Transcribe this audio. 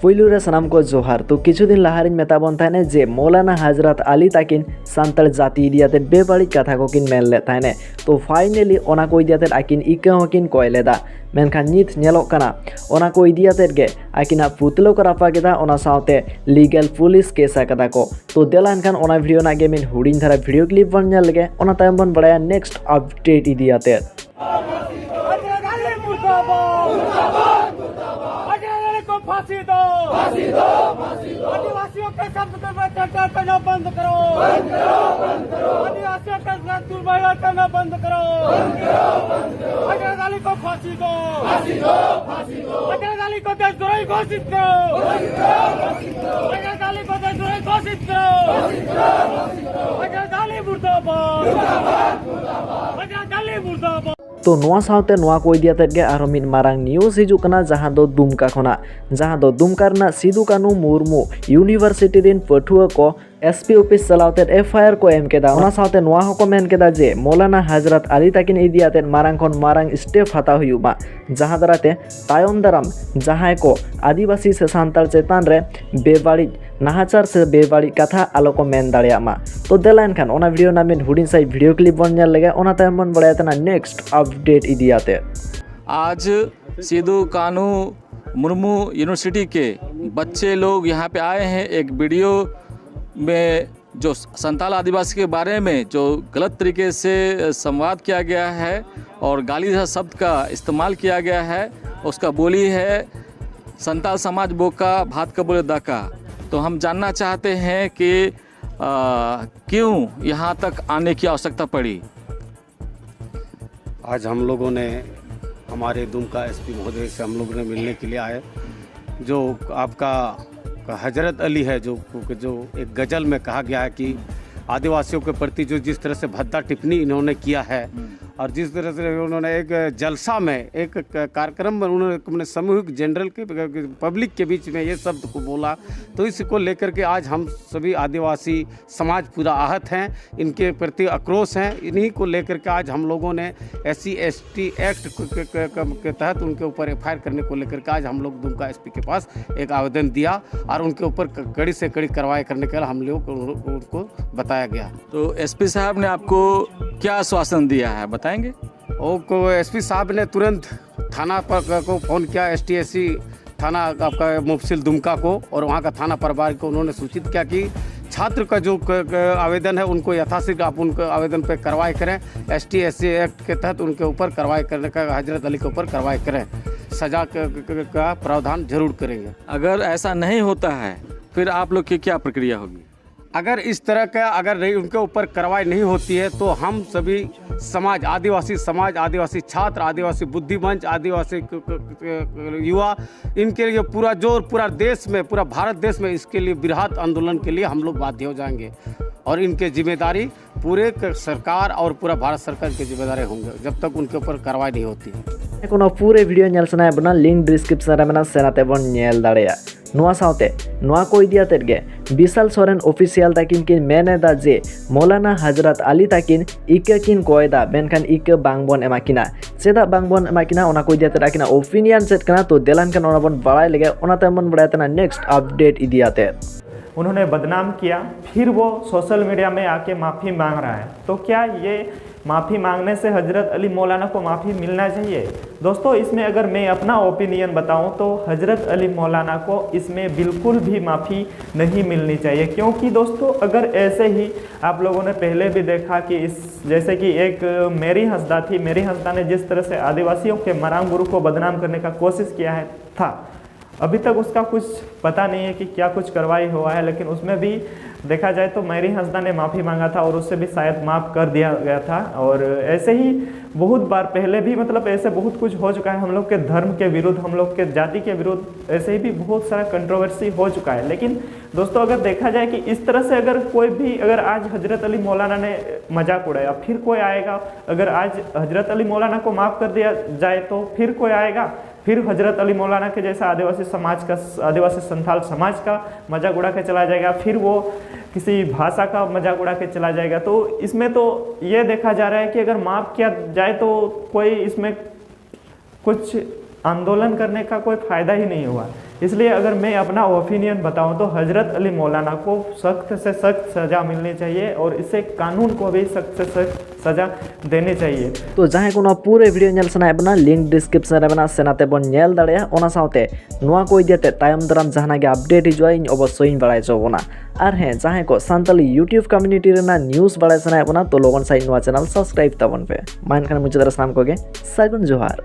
पुलू रे सनाम को जोहार। तो किछु दिन लाहारिन मेताबन थाने जे मौलाना हजरत अली ताकिन सान्ताल जाति इदियाते बेबाड़ी कथा को किन मेन ले थाने। तो फाइनली ओना को इदियाते आकिन इका हकिन कोय लेदा। मेनखान नित नेलोक काना ओना को इदियाते गे आकिना पुतलो को रापा केदा ओना सावते लीगल पुलिस केस आकदा को। तो देला एनखान ओना वीडियो नागे मिन हुडिन धारा वीडियो क्लिप बन नेल लगे ओना तायम बन बड़ाया नेक्स्ट अपडेट इदियाते। फांसी दो, फांसी दो, फांसी दो। आदिवासियों के शब्द पे चर्चा करना बंद करो, बंद करो, बंद करो। आदिवासियों के साथ दुर्व्यवहार करना बंद करो, बंद करो, बंद करो। हजरत अली को फांसी दो, फांसी दो, फांसी दो। हजरत अली को देशद्रोही घोषित करो, घोषित करो, घोषित करो। हजरत अली को देशद्रोही घोषित करो, घोषित करो, घोषित करो। हजरत अली मुर्दाबाद, मुर्दाबाद, मुर्दाबाद। हजरत अली मुर्दाबाद। तो नोआ सावते नोआ को इदियाते गे आरो मिन मारांग न्यूज हिजुक कना जहां दो दुमका खना जहां दो दुमका रना सिदु कानु मुर्मू यूनिवर्सिटी दिन पठुआ को एसपी ऑफिस चलावते एफआईआर को एम केदा। ओना सावते नोआ हको मेन केदा जे मौलाना हजरत अली ताकिन इदियाते मारांग खन मारांग स्टेप हाता हुयुमा जहां दराते तायम दाराम जहां को आदिवासी से सान्ताल चेतान रे बेबाड़ी नाहाचार से बेबाड़ी कथा आलो को मेन दाड़ियामा। तो देला एनखान ओना वीडियो नामिन हुडिन साइ वीडियो क्लिप बन नेल लगे ओना तायम बन बड़ाया तना नेक्स्ट अपडेट इदियाते। आज सिदु कानू मुर्मू यूनिवर्सिटी के बच्चे लोग यहाँ पे आए हैं। एक वीडियो में जो संताल आदिवासी के बारे में जो गलत तरीके से संवाद किया गया है और गाली शब्द का इस्तेमाल किया गया है, उसका बोली है संताल समाज बोका भात का बोले दाका। तो हम जानना चाहते हैं कि क्यों यहाँ तक आने की आवश्यकता पड़ी। आज हम लोगों ने हमारे दुमका एसपी महोदय से हम लोगों ने मिलने के लिए आए। जो आपका हजरत अली है जो एक गज़ल में कहा गया है कि आदिवासियों के प्रति जो जिस तरह से भद्दा टिप्पणी इन्होंने किया है और जिस तरह से उन्होंने एक जलसा में एक कार्यक्रम में उन्होंने सामूहिक जनरल के पब्लिक के बीच में ये शब्द को बोला, तो इसको लेकर के आज हम सभी आदिवासी समाज पूरा आहत हैं, इनके प्रति आक्रोश हैं। इन्हीं को लेकर के आज हम लोगों ने SC/ST एक्ट के तहत उनके ऊपर एफआईआर करने को लेकर के आज हम लोग दुमका एसपी के पास एक आवेदन दिया और उनके ऊपर कड़ी से कड़ी कार्रवाई करने के लिए हम लोग उनको बताया गया। तो एसपी साहब ने आपको क्या आश्वासन दिया है बताएंगे? एसपी साहब ने तुरंत थाना पर को फ़ोन किया, ST/SC थाना आपका मुफसिल दुमका को, और वहाँ का थाना प्रभारी को उन्होंने सूचित किया कि छात्र का जो आवेदन है उनको यथाशीघ्र आप उनके आवेदन पर कार्रवाई करें। ST/SC एक्ट के तहत उनके ऊपर कार्रवाई करने का, हजरत अली के ऊपर कार्रवाई करें, सजा का प्रावधान जरूर करेंगे। अगर ऐसा नहीं होता है फिर आप लोग की क्या प्रक्रिया होगी? अगर इस तरह का उनके ऊपर कार्रवाई नहीं होती है तो हम सभी समाज, आदिवासी छात्र, आदिवासी बुद्धि मंच, आदिवासी युवा, इनके लिए पूरा देश में, पूरा भारत देश में इसके लिए बृहत आंदोलन के लिए हम लोग बाध्य हो जाएंगे और इनके जिम्मेदारी पूरे सरकार और पूरा भारत सरकार की जिम्मेदारी होंगे जब तक उनके ऊपर कार्रवाई नहीं होती है। कोनो पूरे वीडियो नेल सनाय बना लिंक डिस्क्रिप्शन रे मेना सेनाते बन नेल दाड़ेया। नोआ सावते नोआ को इदियाते गे विशाल सोरेन ऑफिशियल ताकिन किन मेनेदा जे मौलाना हजरत अली ताकिन इके किन कोयदा मेनखान इके बांगबन एमाकिना चेदा बांगबन एमाकिना ओना को इदियाते राकिना ओपिनियन सेट कना। तो देलान कान ओना बन बड़ाय लगे ओना तमन बड़ायतना नेक्स्ट अपडेट इदियाते। उन्होंने बदनाम किया, फिर वो सोशल मीडिया में आके माफ़ी मांग रहा है। तो क्या ये माफ़ी मांगने से हजरत अली मौलाना को माफ़ी मिलना चाहिए? दोस्तों, इसमें अगर मैं अपना ओपिनियन बताऊं तो हजरत अली मौलाना को इसमें बिल्कुल भी माफ़ी नहीं मिलनी चाहिए। क्योंकि दोस्तों, अगर ऐसे ही आप लोगों ने पहले भी देखा कि जैसे कि एक मेरी हंसदा थी, मेरी हंसदा ने जिस तरह से आदिवासियों के मरांग गुरु को बदनाम करने का कोशिश किया था, अभी तक उसका कुछ पता नहीं है कि क्या कुछ कार्रवाई हुआ है, लेकिन उसमें भी देखा जाए तो मेरी हंसदा ने माफ़ी मांगा था और उससे भी शायद माफ़ कर दिया गया था। और ऐसे ही बहुत बार पहले भी मतलब ऐसे बहुत कुछ हो चुका है, हम लोग के धर्म के विरुद्ध, हम लोग के जाति के विरुद्ध ऐसे ही भी बहुत सारा कंट्रोवर्सी हो चुका है। लेकिन दोस्तों, अगर देखा जाए कि इस तरह से अगर आज हजरत अली मौलाना ने मजाक उड़ाया, फिर कोई आएगा। अगर आज हजरत अली मौलाना को माफ़ कर दिया जाए तो फिर कोई आएगा, फिर हजरत अली मौलाना के जैसा आदिवासी संथाल समाज का मजाक उड़ा के चला जाएगा, फिर वो किसी भाषा का मजाक उड़ा के चला जाएगा। तो इसमें तो ये देखा जा रहा है कि अगर माफ़ किया जाए तो कोई इसमें कुछ आंदोलन करने का कोई फ़ायदा ही नहीं हुआ। इसलिए अगर मैं अपना ओपिनियन बताऊं तो हजरत अली मौलाना को सख्त से सख्त सज़ा मिलनी चाहिए और इससे कानून को भी सख्त से सख्त सज़ा देनी चाहिए। तो जहाँ को पूरे वीडियो नेल सनाए बना लिंक डिस्क्रिप्शन रे बना सेनाते बन नेल दाड़िया ओना साउते नुआ को इदियाते तायम दाराम जहाना गे अपडेट हिजुआ इन अवश्य इन बड़ाय चोबना और हें जहाँ को सानताली यूट्यूब कम्युनिटी रेना न्यूज़ बड़ाय सनाए बना तो लोगन साइ नुआ चैनल सब्सक्राइब तबन पे मान खान मुझे दरस नाम को गे सागुन जोहार।